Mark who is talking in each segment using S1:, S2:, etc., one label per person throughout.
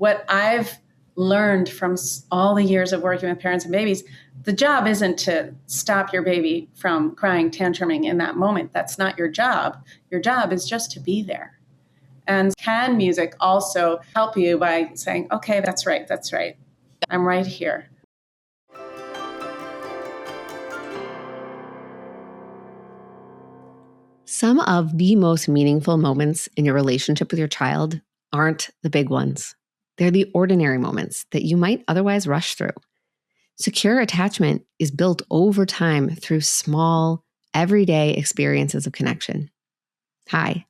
S1: what I've learned from all the years of working with parents and babies, the job isn't to stop your baby from crying, tantruming in that moment. That's not your job. Your job is just to be there. And can music also help you by saying, okay, that's right. I'm right here.
S2: Some of the most meaningful moments in your relationship with your child aren't the big ones. They're the ordinary moments that you might otherwise rush through. Secure attachment is built over time through small, everyday experiences of connection. Hi,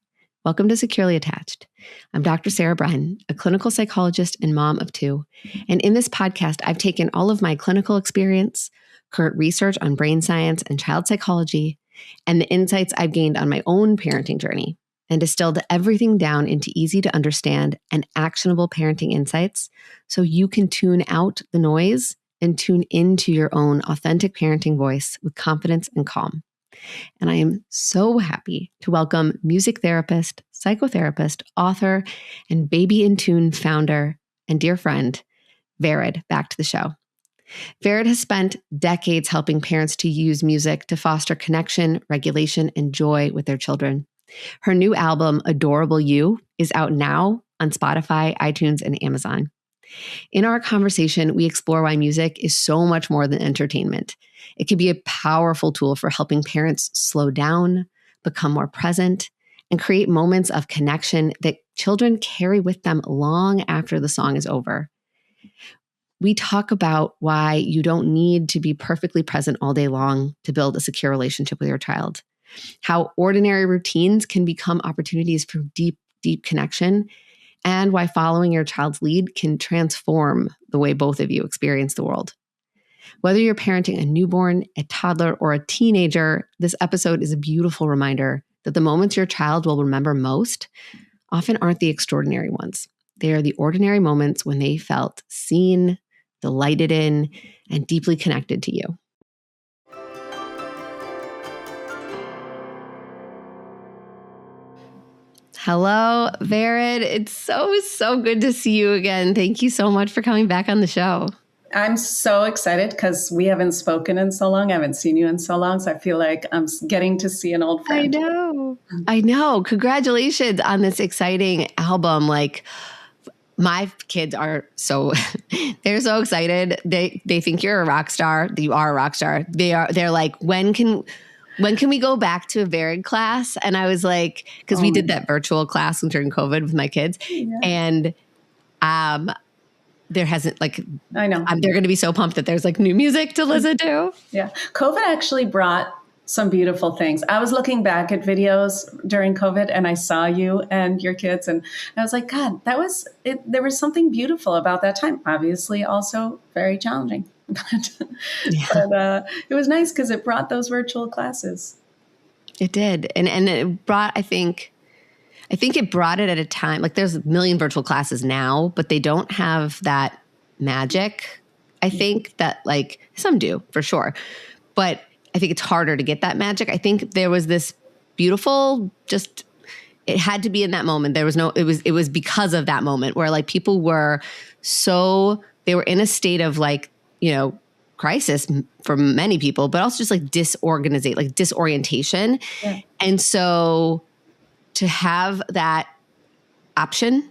S2: welcome to Securely Attached. I'm Dr. Sarah Bren, a clinical psychologist and mom of two. And in this podcast, I've taken all of my clinical experience, current research on brain science and child psychology, and the insights I've gained on my own parenting journey, and distilled everything down into easy to understand and actionable parenting insights so you can tune out the noise and tune into your own authentic parenting voice with confidence and calm. And I am so happy to welcome music therapist, psychotherapist, author, and Baby in Tune founder and dear friend, Vered, back to the show. Vered has spent decades helping parents to use music to foster connection, regulation, and joy with their children. Her new album, Adorable You, is out now on Spotify, iTunes, and Amazon. In our conversation, we explore why music is so much more than entertainment. It can be a powerful tool for helping parents slow down, become more present, and create moments of connection that children carry with them long after the song is over. We talk about why you don't need to be perfectly present all day long to build a secure relationship with your child, how ordinary routines can become opportunities for deep, deep connection, and why following your child's lead can transform the way both of you experience the world. Whether you're parenting a newborn, a toddler, or a teenager, this episode is a beautiful reminder that the moments your child will remember most often aren't the extraordinary ones. They are the ordinary moments when they felt seen, delighted in, and deeply connected to you. Hello, Vered. It's so good to see you again. Thank you so much for coming back on the show.
S1: I'm so excited because we haven't spoken in so long. I haven't seen you in so long. So I feel like I'm getting to see an old friend.
S2: I know. Congratulations on this exciting album. Like, my kids are they're so excited. They think you're a rock star. You are a rock star. They're like, when can we go back to a Vered class? And I was like, because we did that virtual class during COVID with my kids. Yeah. And there hasn't I know. They're going to be so pumped that there's new music to listen to. Yeah.
S1: COVID actually brought some beautiful things. I was looking back at videos during COVID and I saw you and your kids and I was like, God, that was it. There was something beautiful about that time. Obviously also very challenging, but it was nice because it brought those virtual classes.
S2: It did. And it brought, I think it brought it at a time, there's a million virtual classes now, but they don't have that magic. I think that some do for sure, but I think it's harder to get that magic. I think there was this beautiful, it had to be in that moment. It was because of that moment where people were they were in a state of crisis for many people, but also just disorientation. Yeah. And so to have that option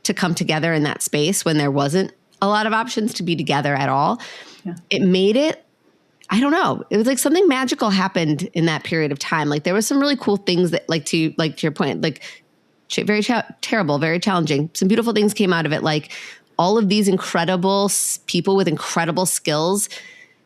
S2: to come together in that space when there wasn't a lot of options to be together at all, It made it, I don't know. It was something magical happened in that period of time. There was some really cool things that to your point, very terrible, very challenging. Some beautiful things came out of it. All of these incredible people with incredible skills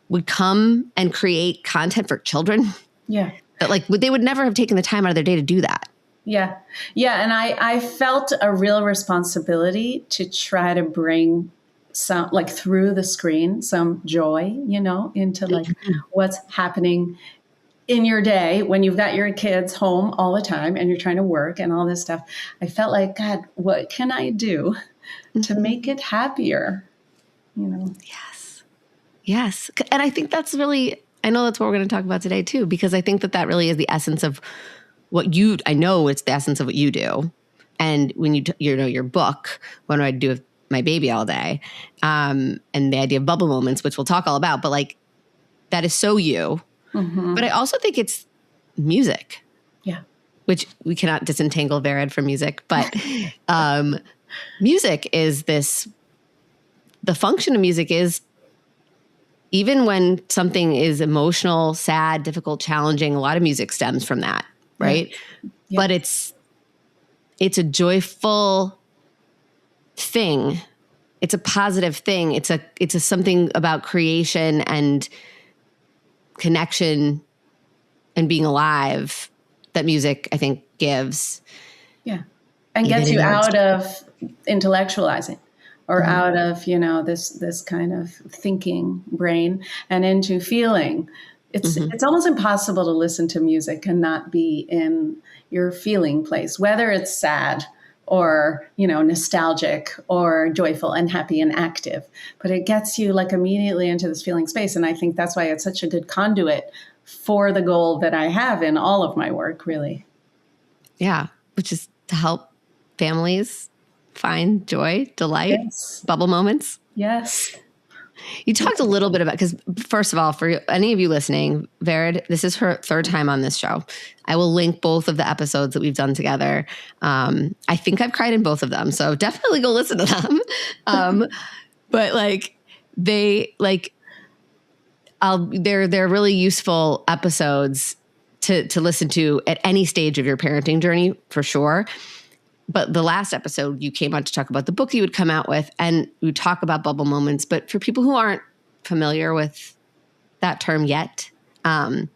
S2: would come and create content for children.
S1: Yeah.
S2: But they would never have taken the time out of their day to do that.
S1: Yeah. Yeah. And I felt a real responsibility to try to bring some through the screen, some joy, into what's happening in your day when you've got your kids home all the time and you're trying to work and all this stuff. I felt like, God, what can I do to make it happier?
S2: Yes. And I think that's really, I know that's what we're going to talk about today too, because I think that really is the essence of I know it's the essence of what you do. And when your book, What Do I Do With my baby all day. And the idea of bubble moments, which we'll talk all about, but like that is so you.
S1: Mm-hmm.
S2: But I also think it's music.
S1: Yeah.
S2: Which we cannot disentangle Vered from music, but music is this, the function of music is even when something is emotional, sad, difficult, challenging, a lot of music stems from that, right?
S1: Yeah.
S2: But it's a joyful thing. It's a positive thing. It's a something about creation and connection and being alive that music, I think, gives.
S1: Yeah. And gets you out of intellectualizing or out of, this kind of thinking brain and into feeling. It's almost impossible to listen to music and not be in your feeling place, whether it's sad or, nostalgic or joyful and happy and active. But it gets you like immediately into this feeling space. And I think that's why it's such a good conduit for the goal that I have in all of my work, really.
S2: Yeah, which is to help families find joy, delight,
S1: Yes.
S2: bubble moments.
S1: Yes.
S2: You talked a little bit about, because first of all, for any of you listening, Vered, this is her third time on this show. I will link both of the episodes that we've done together. I think I've cried in both of them, so definitely go listen to them. But like they're really useful episodes to listen to at any stage of your parenting journey, for sure. But the last episode, you came on to talk about the book you would come out with, and we talk about bubble moments. But for people who aren't familiar with that term yet, can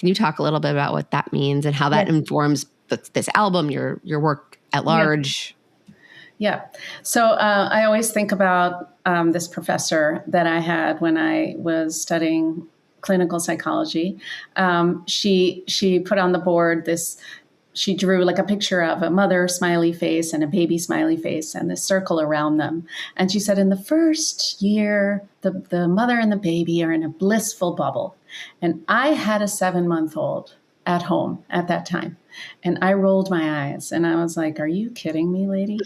S2: you talk a little bit about what that means and how that informs this album, your work at large?
S1: Yeah. So I always think about this professor that I had when I was studying clinical psychology. She put on the board this. She drew like a picture of a mother smiley face and a baby smiley face and this circle around them. And she said, in the first year, the mother and the baby are in a blissful bubble. And I had a 7-month-old at home at that time. And I rolled my eyes and I was like, are you kidding me, lady?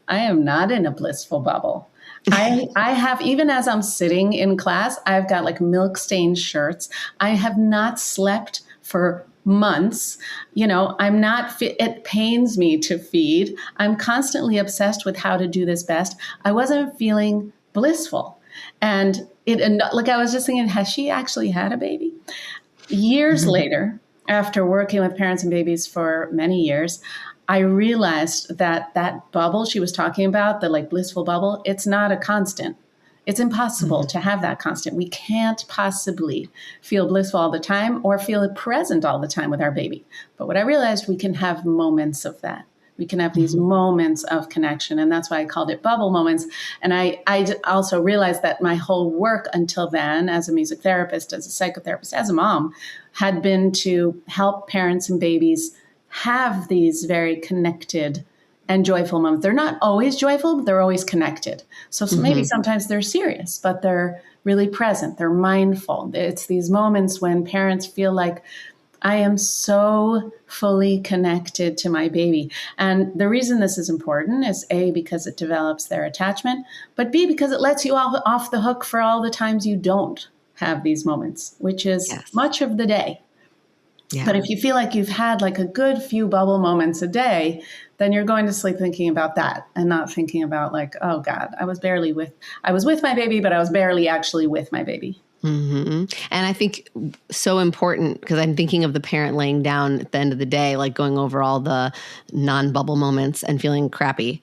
S1: I am not in a blissful bubble. I have, even as I'm sitting in class, I've got like milk stained shirts. I have not slept for months. I'm not it pains me to feed. I'm constantly obsessed with how to do this best. I wasn't feeling blissful. And like I was just thinking, has she actually had a baby? Years later, after working with parents and babies for many years, I realized that bubble she was talking about, the like blissful bubble, it's not a constant. It's impossible to have that constant. We can't possibly feel blissful all the time or feel present all the time with our baby. But what I realized, we can have moments of that. We can have these moments of connection. And that's why I called it bubble moments. And I also realized that my whole work until then, as a music therapist, as a psychotherapist, as a mom, had been to help parents and babies have these very connected and joyful moments. They're not always joyful, but they're always connected. So maybe sometimes they're serious, but they're really present. They're mindful. It's these moments when parents feel like, I am so fully connected to my baby. And the reason this is important is A, because it develops their attachment, but B, because it lets you off the hook for all the times you don't have these moments, which is much of the day. Yeah. But if you feel like you've had like a good few bubble moments a day, then you're going to sleep thinking about that and not thinking about like, oh God, I was with my baby, but I was barely actually with my baby.
S2: Mm-hmm. And I think so important, because I'm thinking of the parent laying down at the end of the day, like going over all the non-bubble moments and feeling crappy,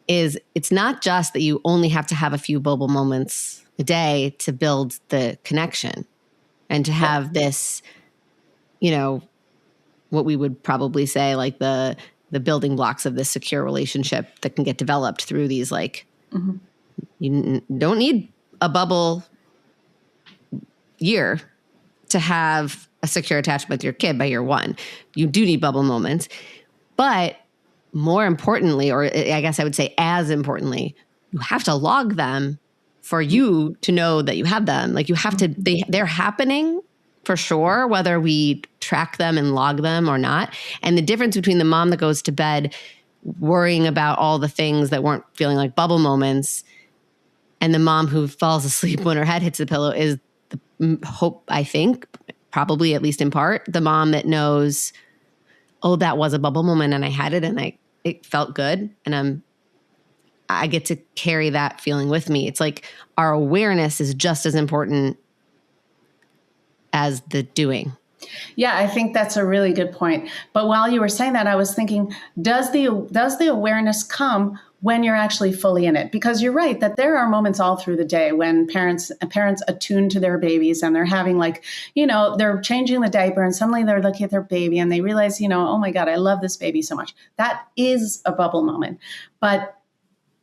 S2: is it's not just that you only have to have a few bubble moments a day to build the connection and to have this, what we would probably say like the building blocks of this secure relationship that can get developed through these, like, you don't need a bubble year to have a secure attachment with your kid by year 1. You do need bubble moments, but more importantly, or I guess I would say as importantly, you have to log them for you to know that you have them. Like you have to, they're happening for sure, whether we track them and log them or not. And the difference between the mom that goes to bed worrying about all the things that weren't feeling like bubble moments. And the mom who falls asleep when her head hits the pillow is the hope, I think, probably at least in part, the mom that knows, oh, that was a bubble moment and I had it and it felt good. And I get to carry that feeling with me. It's like our awareness is just as important as the doing.
S1: Yeah, I think that's a really good point. But while you were saying that, I was thinking, does the awareness come when you're actually fully in it? Because you're right that there are moments all through the day when parents attune to their babies and they're having they're changing the diaper and suddenly they're looking at their baby and they realize, oh my God, I love this baby so much. That is a bubble moment. But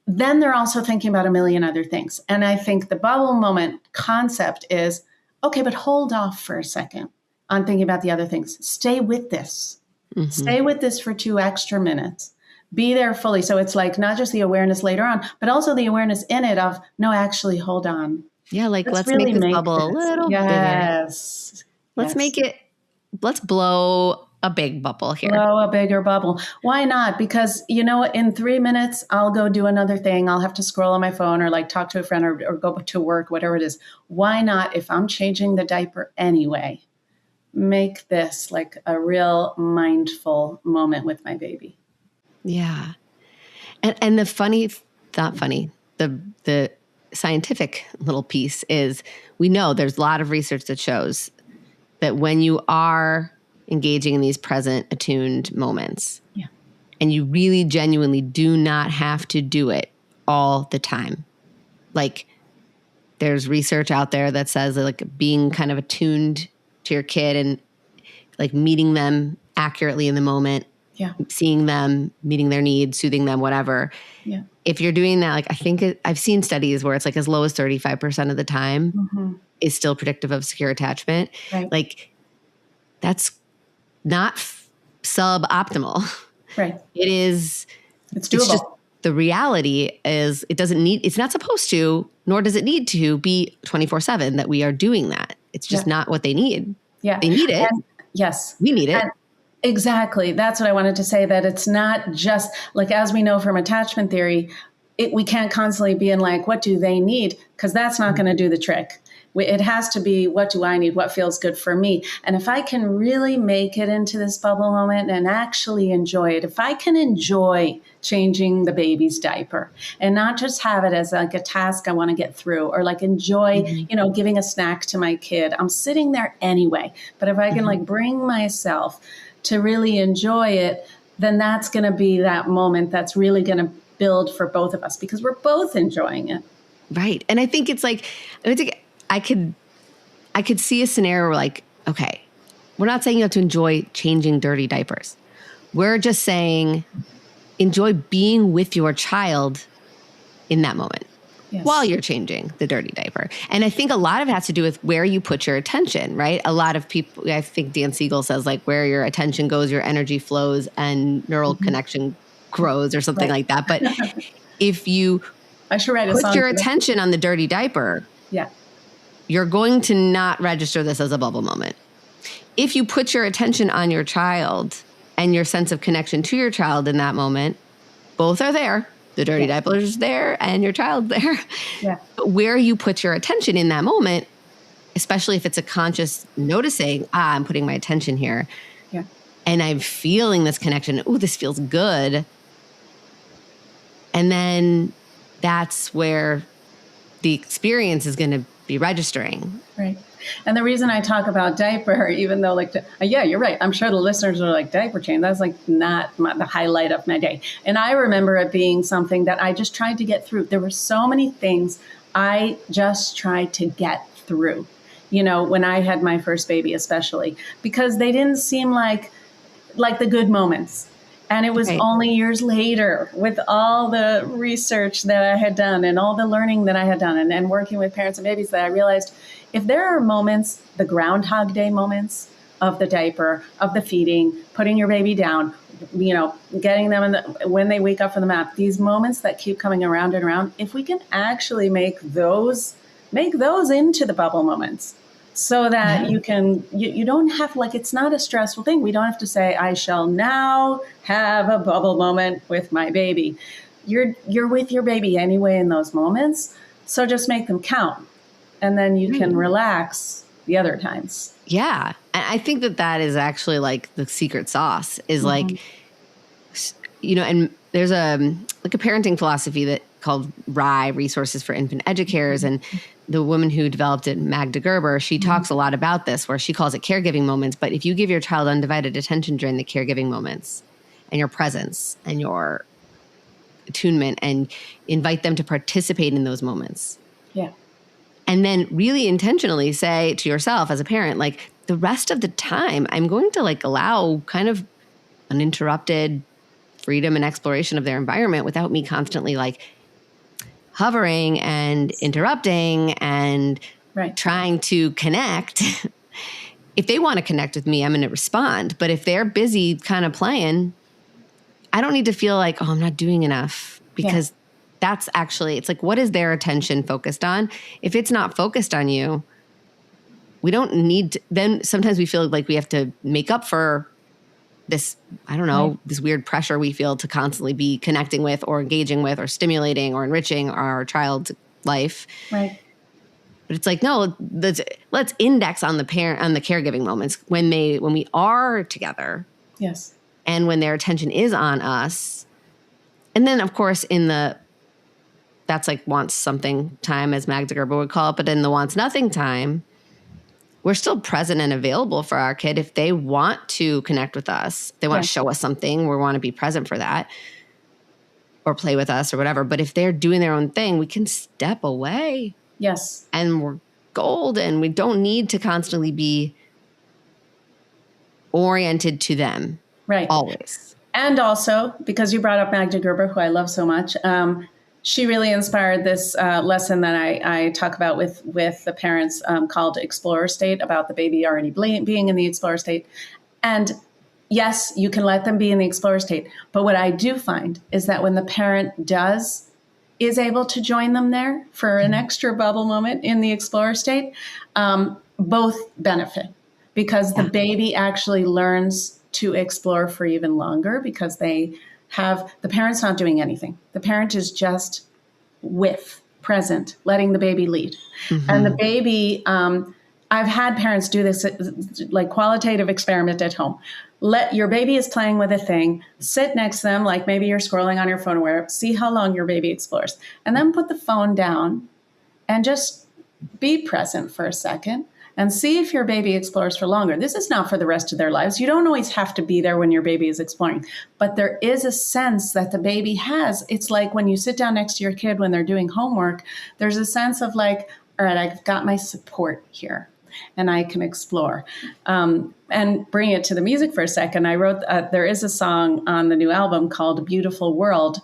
S1: then they're also thinking about a million other things. And I think the bubble moment concept is, okay, but hold off for a second on thinking about the other things. Stay with this. Mm-hmm. Stay with this for 2 extra minutes. Be there fully. So it's like not just the awareness later on, but also the awareness in it of, no, actually, hold on.
S2: Yeah, like let's really make this bubble a little bigger. Let's blow a big bubble here.
S1: Blow a bigger bubble. Why not? Because, in 3 minutes, I'll go do another thing. I'll have to scroll on my phone or talk to a friend or go to work, whatever it is. Why not, if I'm changing the diaper anyway, make this like a real mindful moment with my baby?
S2: Yeah. And the the scientific little piece is we know there's a lot of research that shows that when you are engaging in these present attuned moments, and you really genuinely do not have to do it all the time. Like there's research out there that says that like being kind of attuned to your kid and like meeting them accurately in the moment, seeing them, meeting their needs, soothing them, whatever. Yeah. If you're doing that, like I think I've seen studies where it's like as low as 35% of the time is still predictive of secure attachment. Right. Like that's not suboptimal.
S1: Right.
S2: It is.
S1: It's doable.
S2: It's just, the reality is it's not supposed to, nor does it need to be 24/7 that we are doing that. It's just not what they need.
S1: Yeah.
S2: They need it.
S1: Yes.
S2: We need it.
S1: Exactly. That's what I wanted to say, that it's not just like, as we know from attachment theory, we can't constantly be in like, what do they need? Because that's not going to do the trick. It has to be, what do I need? What feels good for me? And if I can really make it into this bubble moment and actually enjoy it, if I can enjoy changing the baby's diaper and not just have it as like a task I want to get through, or like enjoy, giving a snack to my kid, I'm sitting there anyway. But if I can like bring myself to really enjoy it, then that's going to be that moment that's really going to build for both of us because we're both enjoying it.
S2: Right. And I think it's like, I could see a scenario where like, okay, we're not saying you have to enjoy changing dirty diapers. We're just saying enjoy being with your child in that moment while you're changing the dirty diaper. And I think a lot of it has to do with where you put your attention, right? A lot of people, I think Dan Siegel says like where your attention goes, your energy flows and neural connection grows or something like that. But if you put your attention on the dirty diaper, you're going to not register this as a bubble moment. If you put your attention on your child and your sense of connection to your child in that moment, both are there. The dirty diaper is there and your child's there. Yeah. But where you put your attention in that moment, especially if it's a conscious noticing, I'm putting my attention here. Yeah. And I'm feeling this connection. Ooh, this feels good. And then that's where the experience is going to be registering. Right.
S1: And the reason I talk about diaper, even though you're right. I'm sure the listeners are like, diaper change. That's like not the highlight of my day. And I remember it being something that I just tried to get through. There were so many things I just tried to get through, when I had my first baby, especially because they didn't seem like the good moments. And it was only years later with all the research that I had done and all the learning that I had done and working with parents and babies that I realized if there are moments, the Groundhog Day moments of the diaper, of the feeding, putting your baby down, getting them when they wake up from the nap, these moments that keep coming around and around, if we can actually make those into the bubble moments, so that you don't have, like, it's not a stressful thing. We don't have to say, I shall now have a bubble moment with my baby. You're with your baby anyway in those moments. So just make them count. And then you can relax the other times.
S2: Yeah. And I think that is actually like the secret sauce is like, and there's a parenting philosophy that called RIE, Resources for Infant Educators. And the woman who developed it, Magda Gerber, she talks a lot about this, where she calls it caregiving moments. But if you give your child undivided attention during the caregiving moments and your presence and your attunement and invite them to participate in those moments.
S1: Yeah.
S2: And then really intentionally say to yourself as a parent, like, the rest of the time, I'm going to like allow kind of uninterrupted freedom and exploration of their environment without me constantly like hovering and interrupting and trying to connect. If they want to connect with me, I'm going to respond. But if they're busy kind of playing, I don't need to feel like, oh, I'm not doing enough, because that's actually, it's like, what is their attention focused on? If it's not focused on you, we don't need to, then sometimes we feel like we have to make up for this, I don't know, this weird pressure we feel to constantly be connecting with or engaging with or stimulating or enriching our child's life.
S1: Right.
S2: But it's like, no, let's index on the caregiving moments when we are together.
S1: Yes.
S2: And when their attention is on us. And then, of course, that's like wants something time, as Magda Gerber would call it. But in the wants nothing time, we're still present and available for our kid. If they want to connect with us, they want to show us something, we want to be present for that, or play with us or whatever. But if they're doing their own thing, we can step away.
S1: Yes.
S2: And we're golden. We don't need to constantly be oriented to them.
S1: Right.
S2: Always.
S1: And also, because you brought up Magda Gerber, who I love so much, she really inspired this lesson that I talk about with the parents, called Explorer State, about the baby already being in the Explorer State. And yes, you can let them be in the Explorer State. But what I do find is that when the parent is able to join them there for an extra bubble moment in the Explorer State, both benefit, because the baby actually learns to explore for even longer, because the parent's not doing anything. The parent is just present, letting the baby lead. Mm-hmm. And the baby, I've had parents do this, like qualitative experiment at home. Your baby is playing with a thing, sit next to them, like maybe you're scrolling on your phone or wherever, see how long your baby explores, and then put the phone down and just be present for a second and see if your baby explores for longer. This is not for the rest of their lives. You don't always have to be there when your baby is exploring, but there is a sense that the baby has. It's like when you sit down next to your kid when they're doing homework, there's a sense of like, all right, I've got my support here and I can explore. And bring it to the music for a second. I wrote, there is a song on the new album called Beautiful World.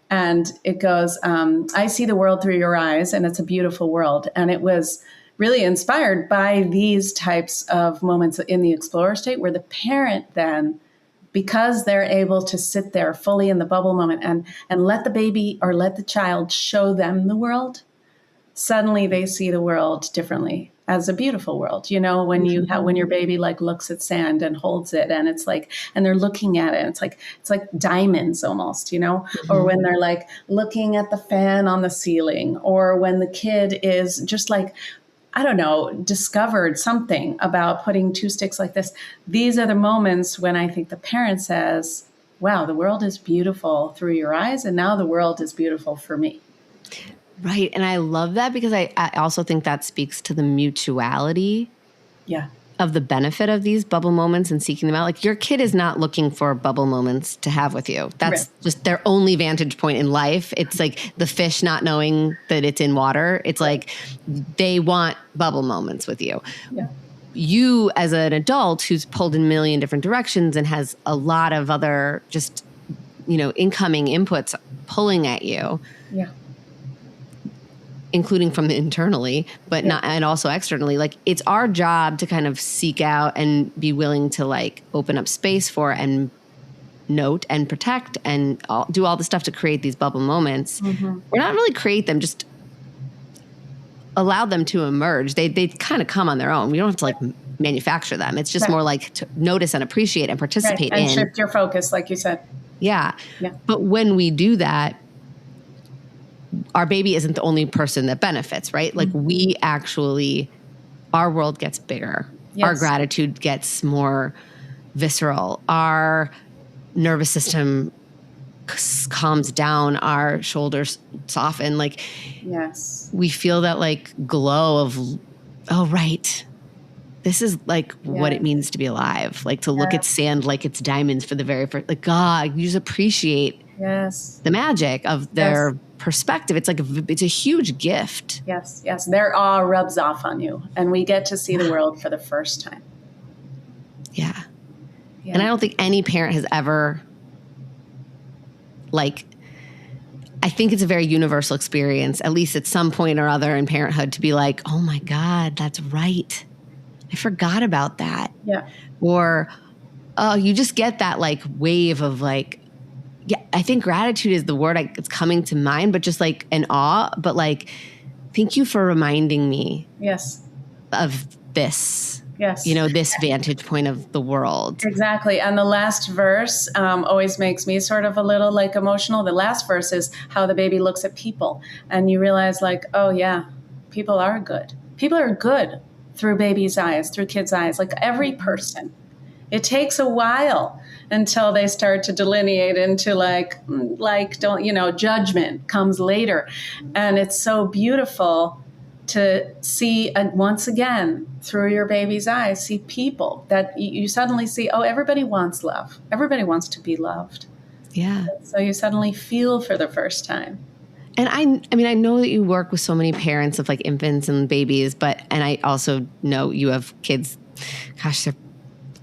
S1: And it goes, I see the world through your eyes, and it's a beautiful world. And it was really inspired by these types of moments in the Explorer State, where the parent then, because they're able to sit there fully in the bubble moment and let the baby or let the child show them the world, suddenly they see the world differently, as a beautiful world. You know, when your baby like looks at sand and holds it, and it's like, and they're looking at it, it's like diamonds almost, you know, or when they're like looking at the fan on the ceiling, or when the kid is just like, I don't know, discovered something about putting two sticks like this. These are the moments when I think the parent says, wow, the world is beautiful through your eyes, and now the world is beautiful for me.
S2: Right. And I love that, because I also think that speaks to the mutuality of the benefit of these bubble moments and seeking them out. Like, your kid is not looking for bubble moments to have with you. That's just their only vantage point in life. It's like the fish not knowing that it's in water. It's like they want bubble moments with you. Yeah. You, as an adult who's pulled in a million different directions and has a lot of other just, incoming inputs pulling at you. Yeah. Including from internally, but not, and also externally. Like, it's our job to kind of seek out and be willing to like open up space for and note and protect and do all the stuff to create these bubble moments. Mm-hmm. We're not really create them, just allow them to emerge. They kind of come on their own. We don't have to like manufacture them. It's just more like to notice and appreciate and participate
S1: and
S2: in.
S1: shift your focus, like you said.
S2: Yeah. But when we do that, our baby isn't the only person that benefits, right? Like we actually, our world gets bigger. Yes. Our gratitude gets more visceral. Our nervous system calms down, our shoulders soften. Like,
S1: yes,
S2: we feel that like glow of, oh, right. This is like what it means to be alive. Like to look at sand like it's diamonds for the very first, like, God, you just appreciate the magic of their perspective. It's like, it's a huge gift.
S1: Yes. Their awe rubs off on you and we get to see the world for the first time.
S2: Yeah. And I don't think any parent has ever, like, I think it's a very universal experience, at least at some point or other in parenthood, to be like, oh my God, that's right. I forgot about that.
S1: Yeah.
S2: Or, oh, you just get that like wave of like, I think gratitude is the word it's coming to mind, but just like an awe, but like, thank you for reminding me of this.
S1: Yes.
S2: This vantage point of the world.
S1: Exactly. And the last verse always makes me sort of a little like emotional. The last verse is how the baby looks at people. And you realize like, oh yeah, people are good. People are good through baby's eyes, through kids' eyes, like every person. It takes a while until they start to delineate into judgment comes later. And it's so beautiful to see once again through your baby's eyes, see people that you suddenly see, oh, everybody wants love. Everybody wants to be loved.
S2: Yeah.
S1: So you suddenly feel for the first time.
S2: And I mean, I know that you work with so many parents of like infants and babies, and I also know you have kids, gosh, they're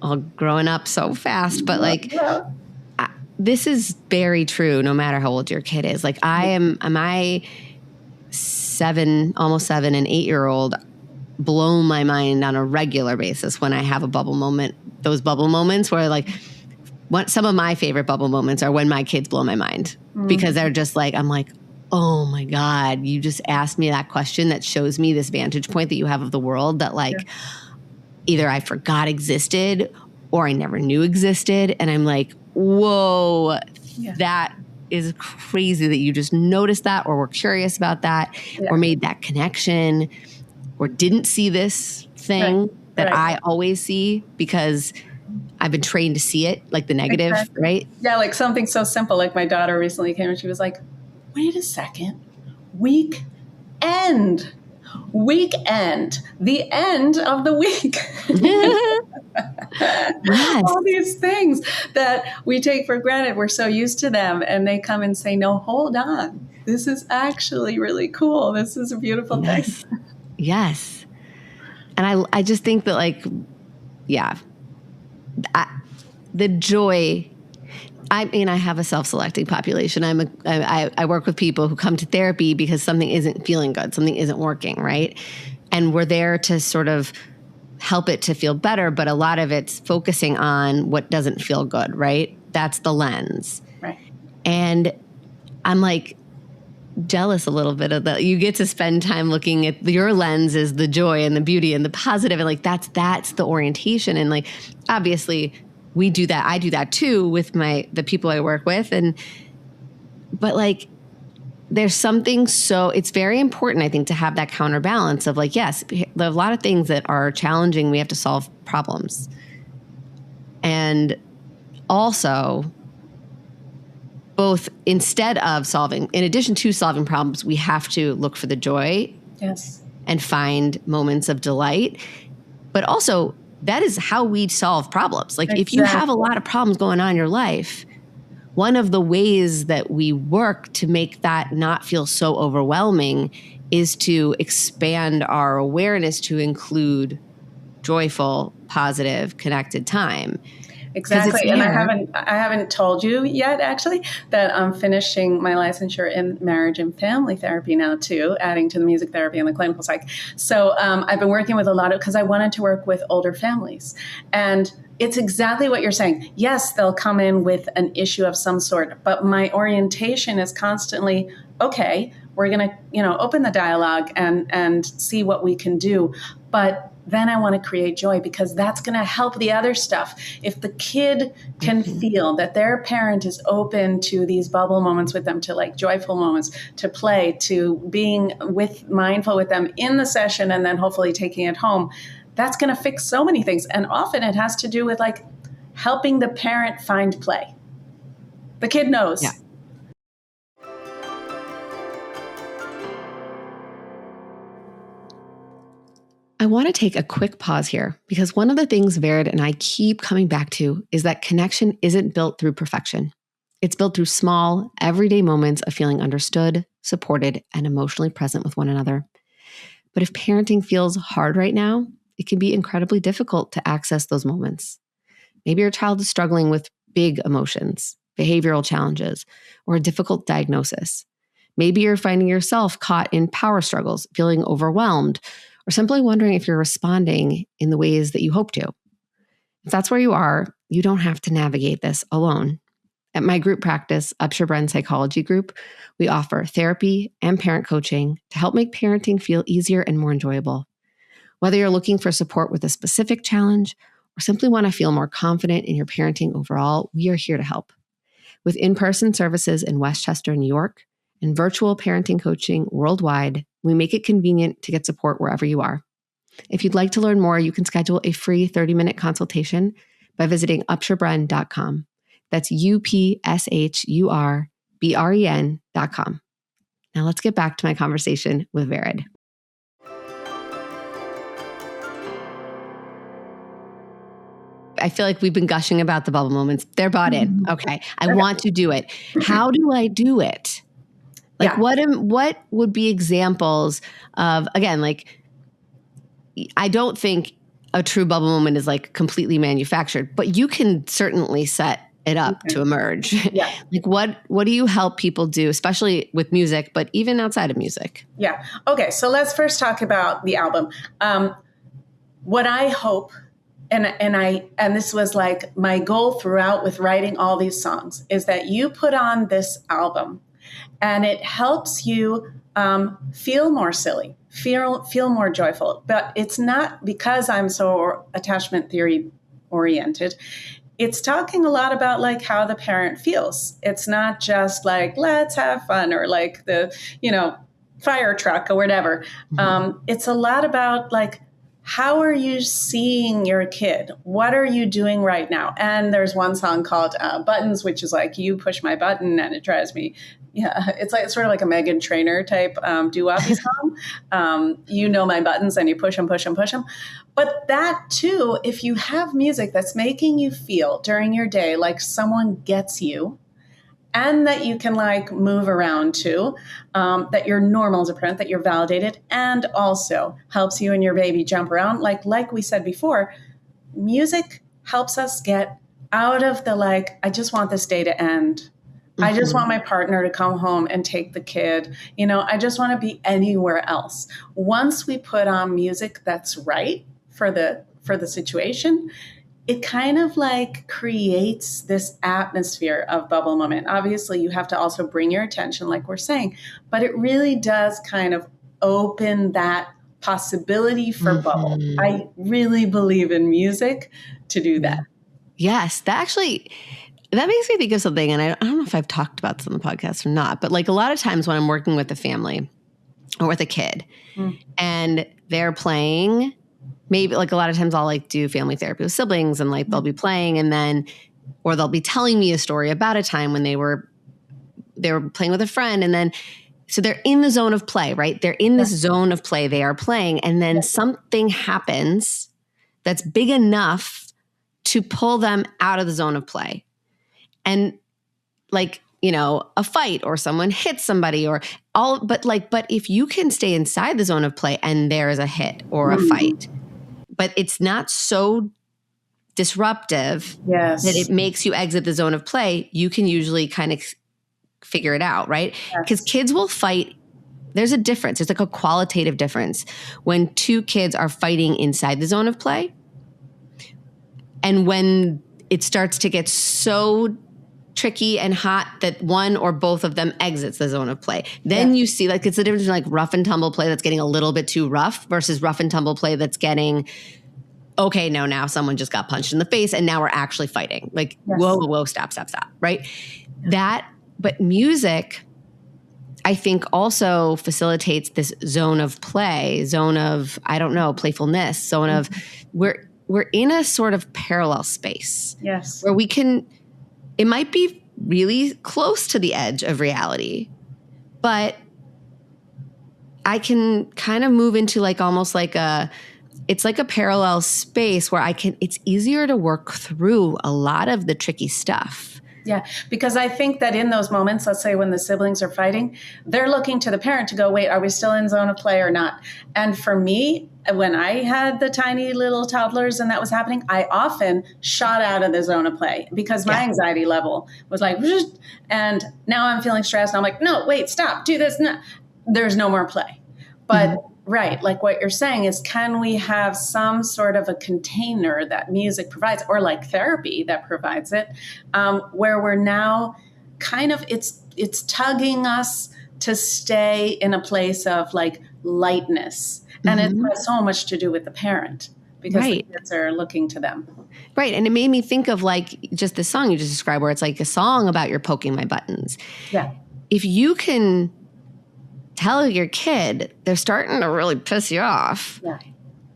S2: all growing up so fast, but like, this is very true no matter how old your kid is. Like my 7, almost 7 and 8-year-old blow my mind on a regular basis when I have a bubble moment. Those bubble moments where like, some of my favorite bubble moments are when my kids blow my mind because they're just like, I'm like, oh my God, you just asked me that question that shows me this vantage point that you have of the world that like either I forgot existed or I never knew existed. And I'm like, whoa, that is crazy that you just noticed that or were curious about that or made that connection or didn't see this thing that I always see because I've been trained to see it, like the negative, right?
S1: Yeah, like something so simple. Like my daughter recently came and she was like, wait a second, weekend, the end of the week. All these things that we take for granted, we're so used to them, and they come and say, no, hold on, this is actually really cool. This is a beautiful thing.
S2: Yes. And I just think that like, the joy, I mean, I have a self-selecting population. I work with people who come to therapy because something isn't feeling good, something isn't working, right? And we're there to sort of help it to feel better, but a lot of it's focusing on what doesn't feel good, right? That's the lens.
S1: Right.
S2: And I'm like jealous a little bit of that. You get to spend time looking at your lens is the joy and the beauty and the positive, and like that's the orientation. And like obviously we do that. I do that too with the people I work with. But like, there's something it's very important, I think, to have that counterbalance of like, yes, there are a lot of things that are challenging. We have to solve problems. And also both in addition to solving problems, we have to look for the joy and find moments of delight. But also that is how we solve problems. Like if you have a lot of problems going on in your life, one of the ways that we work to make that not feel so overwhelming is to expand our awareness to include joyful, positive, connected time.
S1: Exactly. And I haven't told you yet, actually, that I'm finishing my licensure in marriage and family therapy now, too, adding to the music therapy and the clinical psych. So I've been working with because I wanted to work with older families. And it's exactly what you're saying. Yes, they'll come in with an issue of some sort, but my orientation is constantly, okay, We're going to, open the dialogue and see what we can do. But then I want to create joy, because that's going to help the other stuff. If the kid can feel that their parent is open to these bubble moments with them, to like joyful moments, to play, to being mindful with them in the session, and then hopefully taking it home, that's going to fix so many things. And often it has to do with like helping the parent find play. The kid knows.
S2: Yeah. I want to take a quick pause here, because one of the things Vered and I keep coming back to is that connection isn't built through perfection. It's built through small, everyday moments of feeling understood, supported, and emotionally present with one another. But if parenting feels hard right now, it can be incredibly difficult to access those moments. Maybe your child is struggling with big emotions, behavioral challenges, or a difficult diagnosis. Maybe you're finding yourself caught in power struggles, feeling overwhelmed, or simply wondering if you're responding in the ways that you hope to. If that's where you are, you don't have to navigate this alone. At my group practice, Upshur Bren Psychology Group, we offer therapy and parent coaching to help make parenting feel easier and more enjoyable. Whether you're looking for support with a specific challenge or simply want to feel more confident in your parenting overall, we are here to help. With in-person services in Westchester, New York, and virtual parenting coaching worldwide, we make it convenient to get support wherever you are. If you'd like to learn more, you can schedule a free 30-minute consultation by visiting upshurbren.com. That's UPSHURBREN.com. Now let's get back to my conversation with Vered. I feel like we've been gushing about the bubble moments. They're bought in. Okay. I want to do it. How do I do it? Like, what would be examples of, again, like, I don't think a true bubble moment is like completely manufactured, but you can certainly set it up to emerge.
S1: Yeah.
S2: Like, what do you help people do, especially with music, but even outside of music?
S1: Yeah. Okay. So let's first talk about the album. What I hope, and this was like my goal throughout with writing all these songs, is that you put on this album and it helps you feel more silly, feel more joyful. But it's not because I'm so attachment theory oriented. It's talking a lot about like how the parent feels. It's not just like, let's have fun, or like the, fire truck or whatever. It's a lot about like, how are you seeing your kid? What are you doing right now? And there's one song called Buttons, which is like, you push my button and it drives me. Yeah, it's like sort of like a Meghan Trainor type doo-woppy song. You know my buttons, and you push them, push them, push them. But that too, if you have music that's making you feel during your day like someone gets you, and that you can like move around to, that you're normal as a parent, that you're validated, and also helps you and your baby jump around. Like we said before, music helps us get out of the like, I just want this day to end. I just want my partner to come home and take the kid. I just want to be anywhere else. Once we put on music that's right for the situation, it kind of like creates this atmosphere of bubble moment. Obviously, you have to also bring your attention, like we're saying, but it really does kind of open that possibility for bubble. I really believe in music to do that.
S2: Yes, that makes me think of something, and I don't know if I've talked about this on the podcast or not, but like a lot of times when I'm working with a family or with a kid and they're playing, maybe like a lot of times I'll like do family therapy with siblings, and like they'll be playing, and then, or they'll be telling me a story about a time when they were playing with a friend, and then, so they're in the zone of play, right? They're in this zone of play, they are playing, and then something happens that's big enough to pull them out of the zone of play. And like, a fight, or someone hits somebody, or but if you can stay inside the zone of play and there is a hit or a fight, but it's not so disruptive that it makes you exit the zone of play, you can usually kind of figure it out, right? Because kids will fight. There's a difference. There's like a qualitative difference when two kids are fighting inside the zone of play, and when it starts to get so tricky and hot that one or both of them exits the zone of play. Then you see like it's the difference between like rough and tumble play that's getting a little bit too rough versus rough and tumble play that's getting, okay, no, now someone just got punched in the face and now we're actually fighting. Like, whoa, stop, right? But music, I think also facilitates this zone of play, zone of, I don't know, playfulness, zone of we're in a sort of parallel space.
S1: Yes.
S2: Where we can, it might be really close to the edge of reality, but I can kind of move into like almost like it's like a parallel space where it's easier to work through a lot of the tricky stuff.
S1: Yeah, because I think that in those moments, let's say when the siblings are fighting, they're looking to the parent to go, wait, are we still in zone of play or not? And for me, when I had the tiny little toddlers and that was happening, I often shot out of the zone of play because my anxiety level was like, and now I'm feeling stressed. And I'm like, no, wait, stop, do this. No. There's no more play. But right, like what you're saying is, can we have some sort of a container that music provides, or like therapy that provides it, where we're now kind of, it's tugging us to stay in a place of like lightness. And it has so much to do with the parent because the kids are looking to them.
S2: Right. And it made me think of like just the song you just described where it's like a song about you're poking my buttons.
S1: Yeah.
S2: If you can tell your kid they're starting to really piss you off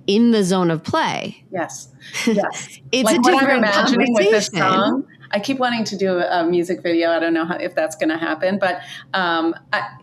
S2: in the zone of play.
S1: Yes.
S2: It's
S1: like
S2: a
S1: what
S2: different
S1: I'm imagining with this
S2: conversation.
S1: song. I keep wanting to do a music video. I don't know if that's going to happen, but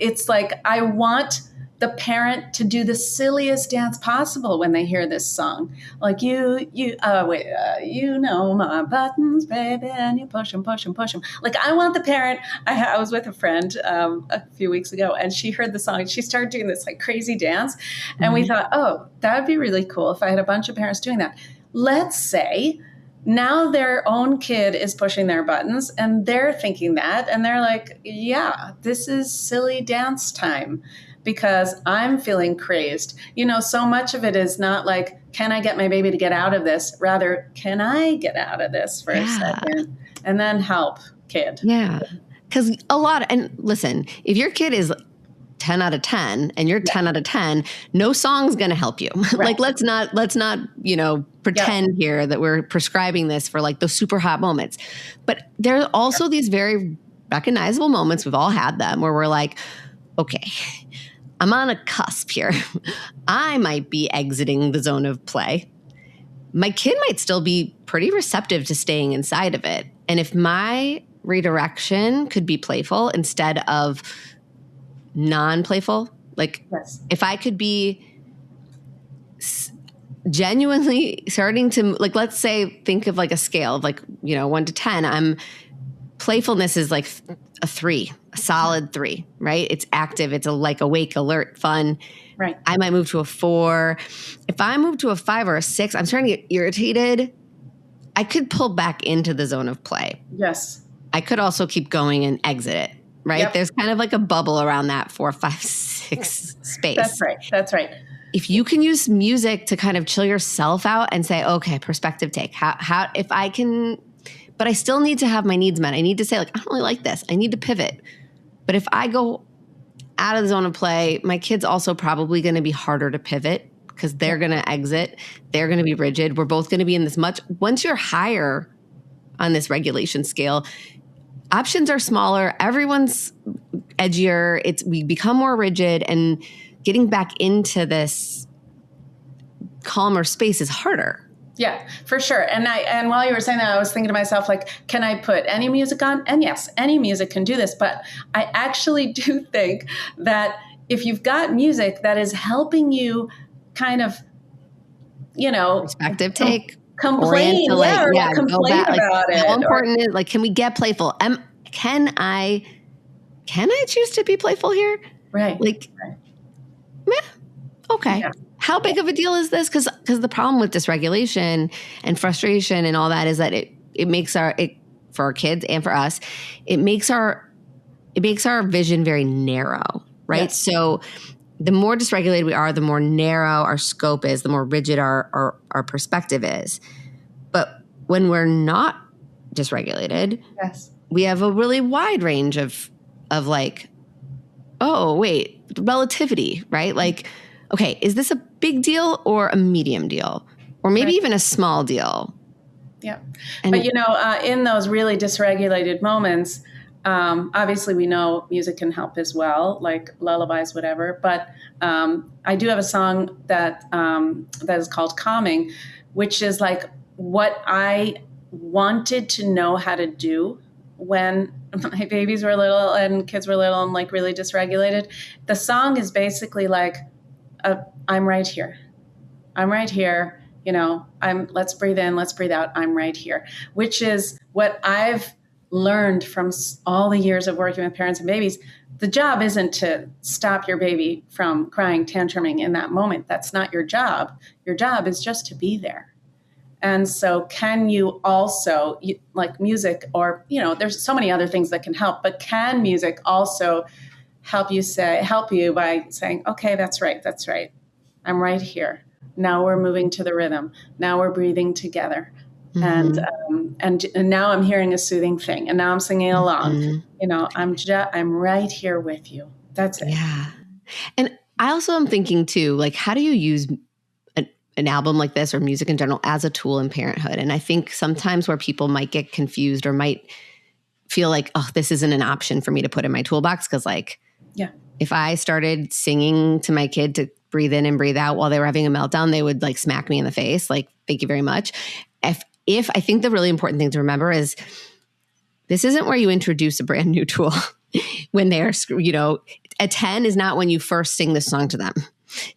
S1: it's like I want the parent to do the silliest dance possible when they hear this song. Like you know my buttons, baby, and you push them. Like I want the parent. I was with a friend a few weeks ago, and she heard the song, and she started doing this like crazy dance, and we thought, oh, that would be really cool if I had a bunch of parents doing that. Let's say now their own kid is pushing their buttons and they're thinking that, and they're like, yeah, this is silly dance time. Because I'm feeling crazed. You know, so much of it is not like, can I get my baby to get out of this? Rather, can I get out of this for a second? And then help kid.
S2: Yeah. Because and listen, if your kid is 10 out of 10 and you're 10 out of 10, no song's going to help you. Like, let's not, pretend here that we're prescribing this for like those super hot moments. But there are also these very recognizable moments, we've all had them, where we're like, okay, I'm on a cusp here. I might be exiting the zone of play. My kid might still be pretty receptive to staying inside of it. And if my redirection could be playful instead of non-playful, like if I could be genuinely starting to, like, let's say, think of like a scale of like, 1 to 10, playfulness is like a 3, a solid 3, right? It's active. It's like awake, alert, fun.
S1: Right.
S2: I might move to a 4. If I move to a 5 or a 6, I'm starting to get irritated. I could pull back into the zone of play.
S1: Yes.
S2: I could also keep going and exit it, right?
S1: Yep.
S2: There's kind of like a bubble around that 4, 5, 6 space.
S1: That's right.
S2: If you can use music to kind of chill yourself out and say, okay, perspective take. How if I can, but I still need to have my needs met. I need to say, like, I don't really like this. I need to pivot. But if I go out of the zone of play, my kid's also probably going to be harder to pivot because they're going to exit. They're going to be rigid. We're both going to be in this once you're higher on this regulation scale, options are smaller. Everyone's edgier. We become more rigid, and getting back into this calmer space is harder.
S1: Yeah, for sure. And while you were saying that, I was thinking to myself, like, can I put any music on? And yes, any music can do this. But I actually do think that if you've got music that is helping you kind of,
S2: perspective take,
S1: complain, complain about it.
S2: How important is, like, can we get playful? Can I choose to be playful here?
S1: Right.
S2: Like, okay. Yeah. How big of a deal is this? Because the problem with dysregulation and frustration and all that is that it makes for our kids and for us, it makes our vision very narrow, right? Yes. So the more dysregulated we are, the more narrow our scope is, the more rigid our perspective is. But when we're not dysregulated, we have a really wide range of like, oh, wait, relativity, right? Like, okay, is this a big deal or a medium deal? Or maybe even a small deal?
S1: Yeah.
S2: And,
S1: but, in those really dysregulated moments, obviously we know music can help as well, like lullabies, whatever. But I do have a song that is called Calming, which is like what I wanted to know how to do when my babies were little and kids were little and like really dysregulated. The song is basically like, I'm right here. I'm right here. Let's breathe in, let's breathe out. I'm right here, which is what I've learned from all the years of working with parents and babies. The job isn't to stop your baby from crying, tantruming in that moment. That's not your job. Your job is just to be there. And so can you also, like music, or, there's so many other things that can help, but can music also help you by saying, okay, that's right. I'm right here. Now we're moving to the rhythm. Now we're breathing together. Mm-hmm. And now I'm hearing a soothing thing. And now I'm singing along. Mm-hmm. I'm right here with you. That's it.
S2: Yeah. And I also am thinking too, like, how do you use an album like this or music in general as a tool in parenthood? And I think sometimes where people might get confused or might feel like, oh, this isn't an option for me to put in my toolbox. Cause like, if I started singing to my kid to breathe in and breathe out while they were having a meltdown, they would like smack me in the face. Like, thank you very much. If I think the really important thing to remember is this isn't where you introduce a brand new tool when they're, a 10 is not when you first sing this song to them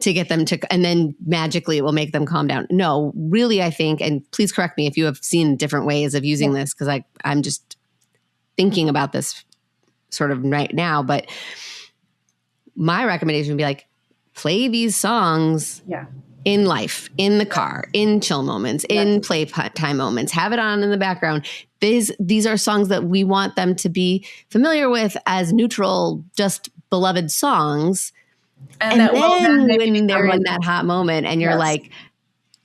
S2: to get them to, and then magically it will make them calm down. No, really, I think, and please correct me if you have seen different ways of using this, because I'm just thinking about this sort of right now, but my recommendation would be like, play these songs in life, in the car, in chill moments, in playtime moments, have it on in the background. These are songs that we want them to be familiar with as neutral, just beloved songs. And then when they're in that hot moment and you're like,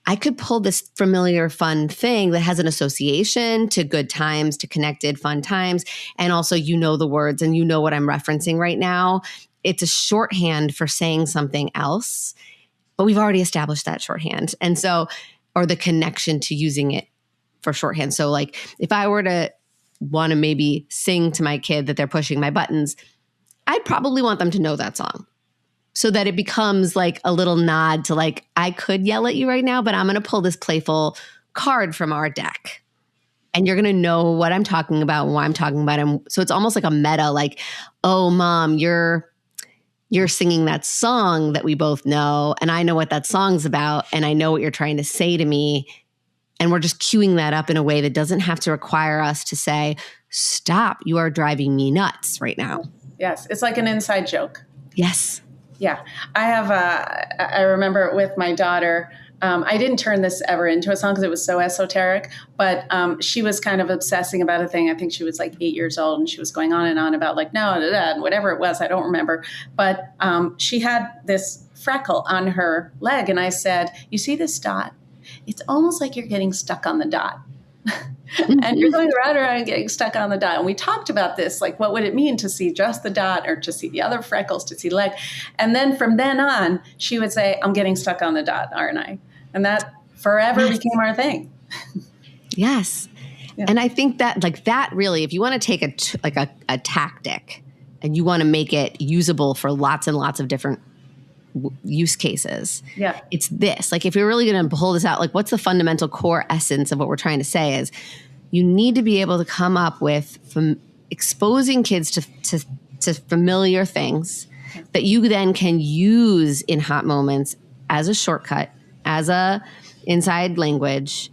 S2: I could pull this familiar, fun thing that has an association to good times, to connected, fun times. And also, the words and what I'm referencing right now. It's a shorthand for saying something else, but we've already established that shorthand. And so, or the connection to using it for shorthand. So like if I were to want to maybe sing to my kid that they're pushing my buttons, I'd probably want them to know that song so that it becomes like a little nod to like, I could yell at you right now, but I'm going to pull this playful card from our deck. And you're going to know what I'm talking about and why I'm talking about it. So it's almost like a meta, like, oh, mom, you're singing that song that we both know, and I know what that song's about, and I know what you're trying to say to me. And we're just queuing that up in a way that doesn't have to require us to say, stop, you are driving me nuts right now.
S1: Yes, it's like an inside joke.
S2: Yes.
S1: Yeah. I remember with my daughter, I didn't turn this ever into a song because it was so esoteric, but she was kind of obsessing about a thing. I think she was like 8 years old and she was going on and on about like, no, and whatever it was, I don't remember. But she had this freckle on her leg. And I said, you see this dot? It's almost like you're getting stuck on the dot. And you're going around and getting stuck on the dot. And we talked about this, like, what would it mean to see just the dot or to see the other freckles, to see leg? And then from then on, she would say, I'm getting stuck on the dot, aren't I? And that forever became our thing.
S2: Yes. Yeah. And I think that like that really, if you want to take a tactic and you want to make it usable for lots and lots of different use cases, it's this. Like if you're really going to pull this out, like what's the fundamental core essence of what we're trying to say is you need to be able to come up with from exposing kids to familiar things that you then can use in hot moments as a shortcut, as a inside language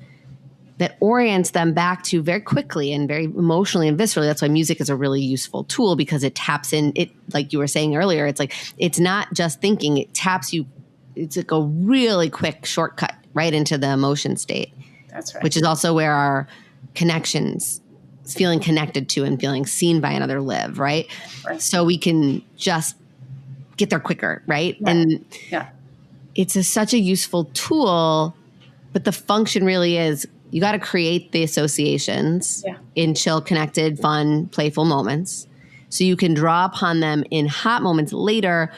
S2: that orients them back to very quickly and very emotionally and viscerally. That's why music is a really useful tool, because it taps in it, like you were saying earlier, it's like, it's not just thinking, it taps you. It's like a really quick shortcut right into the emotion state.
S1: That's right.
S2: Which is also where our connections, feeling connected to and feeling seen by another live, right? So we can just get there quicker, right? And it's such a useful tool, but the function really is You got to create the associations in chill, connected, fun, playful moments so you can draw upon them in hot moments later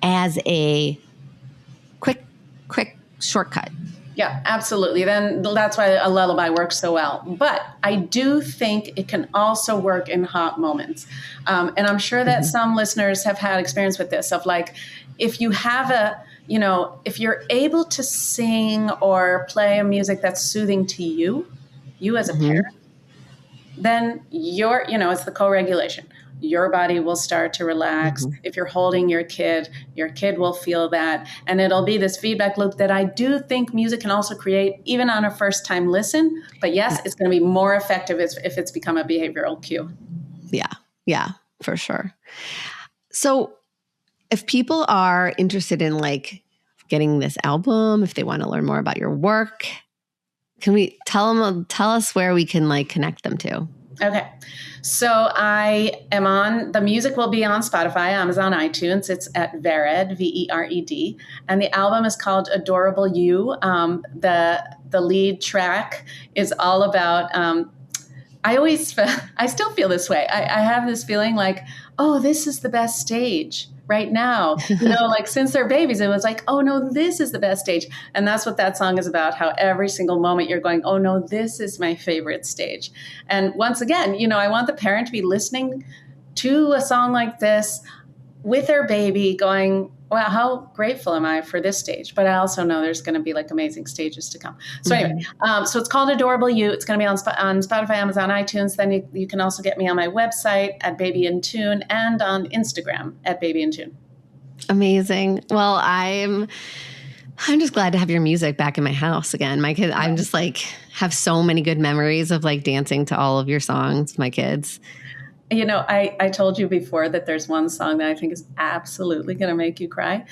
S2: as a quick shortcut.
S1: Yeah, absolutely. Then that's why a lullaby works so well. But I do think it can also work in hot moments. And I'm sure that some listeners have had experience with this of like, if you have if you're able to sing or play a music that's soothing to you as a parent, then it's the co-regulation. Your body will start to relax. If you're holding your kid will feel that. And it'll be this feedback loop that I do think music can also create, even on a first time listen. But yes, it's going to be more effective if it's become a behavioral cue.
S2: Yeah, for sure. So if people are interested in like getting this album, if they want to learn more about your work, can we tell us where we can like connect them to?
S1: Okay. So I am the music will be on Spotify, Amazon, iTunes. It's at Vered, Vered. And the album is called Adorable You. The lead track is all about, I still feel this way. I have this feeling like, oh, this is the best stage right now. Like since they're babies, it was like, oh no, this is the best stage. And that's what that song is about, how every single moment you're going, oh no, this is my favorite stage. And once again, I want the parent to be listening to a song like this with their baby going, wow, how grateful am I for this stage? But I also know there's going to be like amazing stages to come. So anyway, so it's called Adorable You. It's going to be on Spotify, Amazon, iTunes. Then you can also get me on my website at Baby in Tune and on Instagram at Baby in Tune.
S2: Amazing. Well, I'm just glad to have your music back in my house again. My kid, I'm just like have so many good memories of like dancing to all of your songs with my kids.
S1: I told you before that there's one song that I think is absolutely going to make you cry.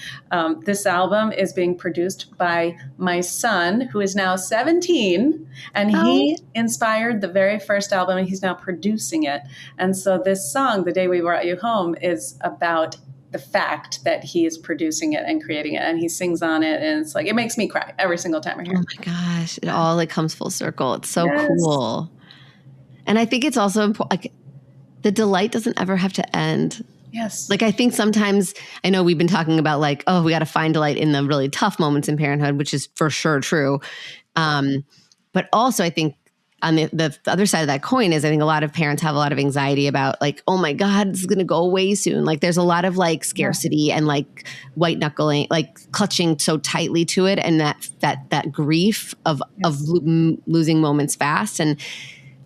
S1: This album is being produced by my son, who is now 17, and he inspired the very first album, and he's now producing it. And so this song, The Day We Brought You Home, is about the fact that he is producing it and creating it, and he sings on it, and it's like, it makes me cry every single time I hear it.
S2: Oh my gosh, it all like comes full circle. It's so cool. And I think it's also important, like, the delight doesn't ever have to end.
S1: Yes.
S2: Like I think sometimes, I know we've been talking about like, oh, we got to find delight in the really tough moments in parenthood, which is for sure true. But also I think on the other side of that coin is I think a lot of parents have a lot of anxiety about like, oh my God, this is going to go away soon. Like there's a lot of like scarcity and like white knuckling, like clutching so tightly to it. And that grief of losing moments fast. And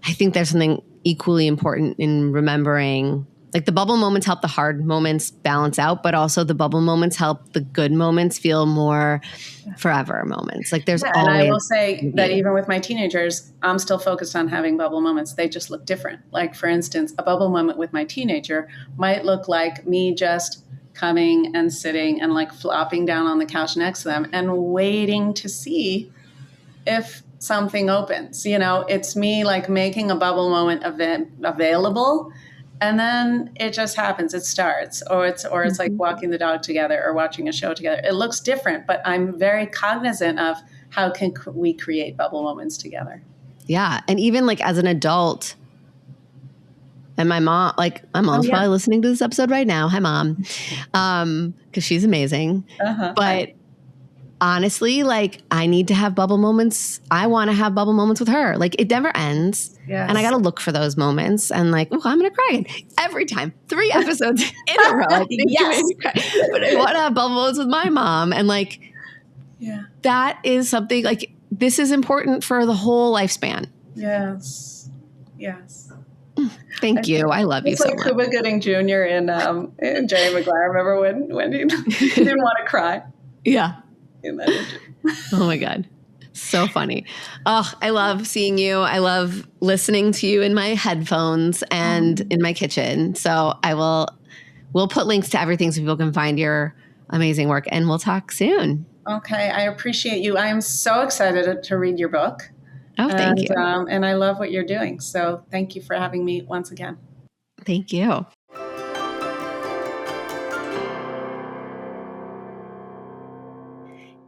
S2: I think there's something equally important in remembering, like the bubble moments help the hard moments balance out, but also the bubble moments help the good moments feel more forever moments. Like there's always. And
S1: I will say that even with my teenagers, I'm still focused on having bubble moments. They just look different. Like for instance, a bubble moment with my teenager might look like me just coming and sitting and like flopping down on the couch next to them and waiting to see if something opens. It's me like making a bubble moment available, and then it just happens. It starts, or it's like walking the dog together or watching a show together. It looks different, but I'm very cognizant of how can we create bubble moments together.
S2: Yeah, and even like as an adult, and my mom's probably listening to this episode right now. Hi, Mom, because she's amazing. But honestly, like I need to have bubble moments. I want to have bubble moments with her. Like it never ends. Yes. And I got to look for those moments and like, oh, I'm going to cry every time. 3 episodes in a row. I think yes. But I want to have bubble moments with my mom. And like, that is something like, this is important for the whole lifespan.
S1: Yes. Yes.
S2: Thank you. I love you so much.
S1: It's like Cuba Gooding Jr. in Jerry Maguire. Remember when he didn't want to cry?
S2: Yeah.
S1: In that
S2: oh my God. So funny. Oh, I love seeing you. I love listening to you in my headphones and in my kitchen. So we'll put links to everything so people can find your amazing work, and we'll talk soon.
S1: Okay. I appreciate you. I am so excited to read your book.
S2: Oh, thank you.
S1: And I love what you're doing. So thank you for having me once again.
S2: Thank you.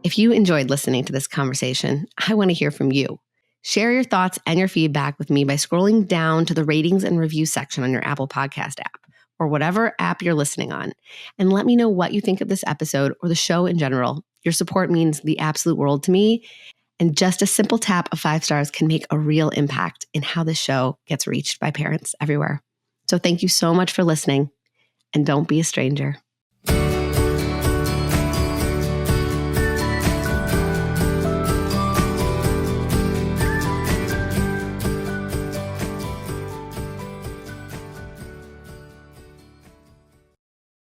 S2: If you enjoyed listening to this conversation, I want to hear from you. Share your thoughts and your feedback with me by scrolling down to the ratings and review section on your Apple Podcast app or whatever app you're listening on. And let me know what you think of this episode or the show in general. Your support means the absolute world to me. And just a simple tap of 5 stars can make a real impact in how this show gets reached by parents everywhere. So thank you so much for listening, and don't be a stranger.